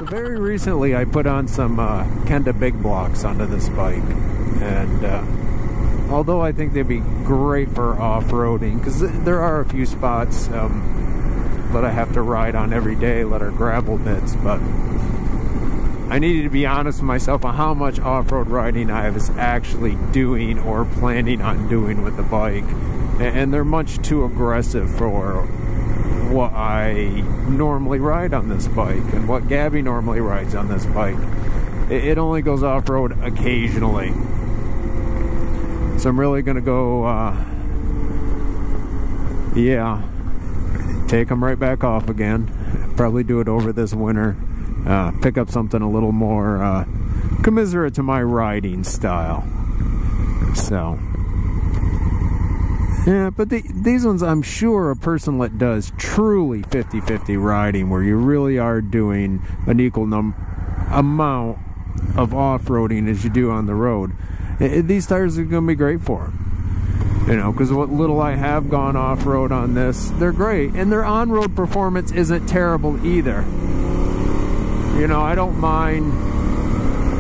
So very recently I put on some Kenda BigBlocks onto this bike, and although I think they'd be great for off-roading, because there are a few spots that I have to ride on every day that are gravel bits, but I needed to be honest with myself on how much off-road riding I was actually doing or planning on doing with the bike, and they're much too aggressive for what I normally ride on this bike and what Gabby normally rides on this bike. It only goes off-road occasionally. So I'm really gonna go, yeah, take them right back off again. Probably do it over this winter. Pick up something a little more commiserate to my riding style. So, yeah, but these ones, I'm sure a person that does truly 50-50 riding, where you really are doing an equal amount of off-roading as you do on the road, these tires are going to be great for them. You know, because what little I have gone off-road on this, they're great. And their on-road performance isn't terrible either. You know, I don't mind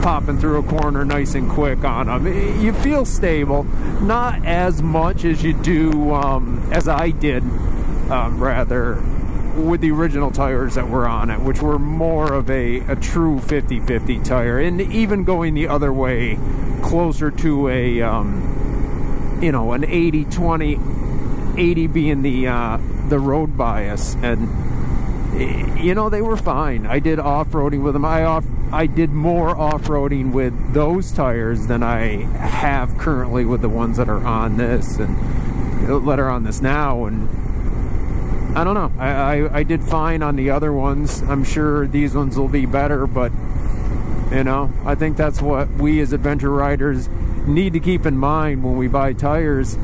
popping through a corner nice and quick on them. You feel stable, not as much as you do, as I did, rather, with the original tires that were on it, which were more of a true 50-50 tire, and even going the other way, closer to a, you know, an 80-20, 80 being the road bias, and you know, they were fine. I did off-roading with them. I did more off-roading with those tires than I have currently with the ones that are on this and that are on this now. And I don't know. I did fine on the other ones. I'm sure these ones will be better, but you know, I think that's what we as adventure riders need to keep in mind when we buy tires.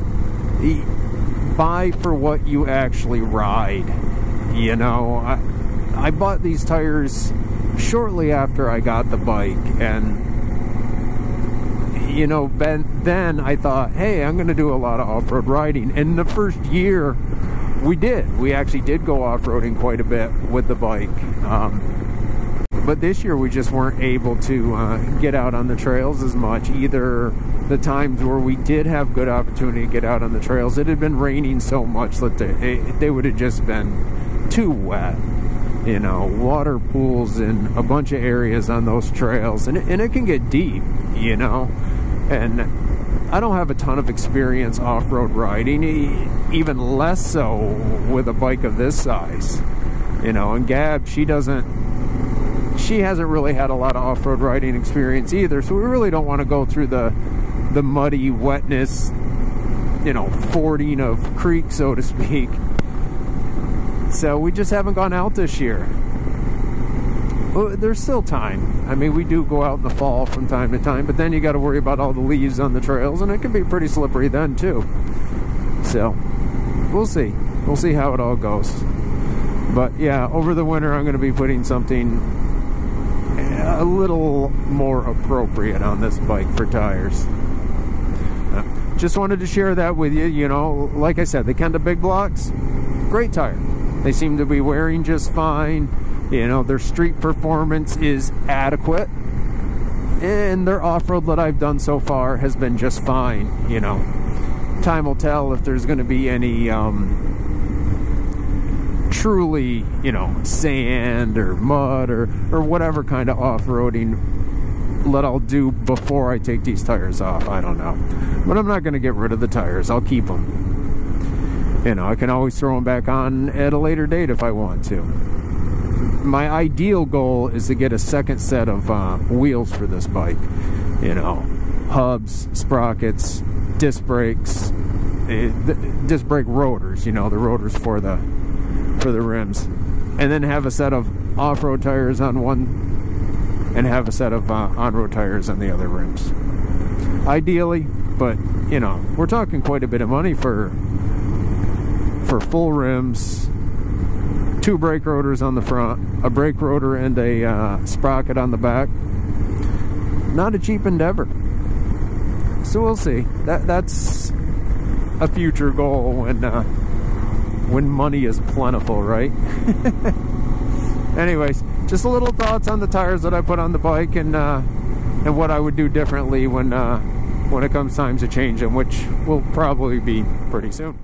Buy for what you actually ride. You know, I bought these tires shortly after I got the bike, and you know, then I thought, hey, I'm going to do a lot of off-road riding. And the first year we actually did go off-roading quite a bit with the bike, but this year we just weren't able to get out on the trails as much. Either the times where we did have good opportunity to get out on the trails, it had been raining so much that they would have just been too wet. You know, water pools in a bunch of areas on those trails, and it can get deep, you know. And I don't have a ton of experience off-road riding, even less so with a bike of this size, you know. And Gab, she hasn't really had a lot of off-road riding experience either, so we really don't want to go through the muddy wetness, you know, fording of creek, so to speak. So we just haven't gone out this year. Well, there's still time. I mean, we do go out in the fall from time to time, but then you got to worry about all the leaves on the trails, and it can be pretty slippery then too. So we'll see. We'll see how it all goes. But yeah, over the winter I'm going to be putting something a little more appropriate on this bike for tires. Just wanted to share that with you. You know, like I said, the Kenda BigBlocks, great tire. They seem to be wearing just fine. You know, their street performance is adequate, and their off-road that I've done so far has been just fine. You know, time will tell if there's going to be any truly, you know, sand or mud or whatever kind of off-roading that I'll do before I take these tires off. I don't know, but I'm not going to get rid of the tires. I'll keep them. You know, I can always throw them back on at a later date if I want to. My ideal goal is to get a second set of wheels for this bike. You know, hubs, sprockets, disc brakes, disc brake rotors. You know, the rotors for the rims, and then have a set of off-road tires on one, and have a set of on-road tires on the other rims. Ideally, but you know, we're talking quite a bit of money for full rims, 2 brake rotors on the front, a brake rotor and a sprocket on the back. Not a cheap endeavor. So we'll see. That's a future goal when money is plentiful, right? Anyways, just a little thoughts on the tires that I put on the bike, and what I would do differently when it comes time to change them, which will probably be pretty soon.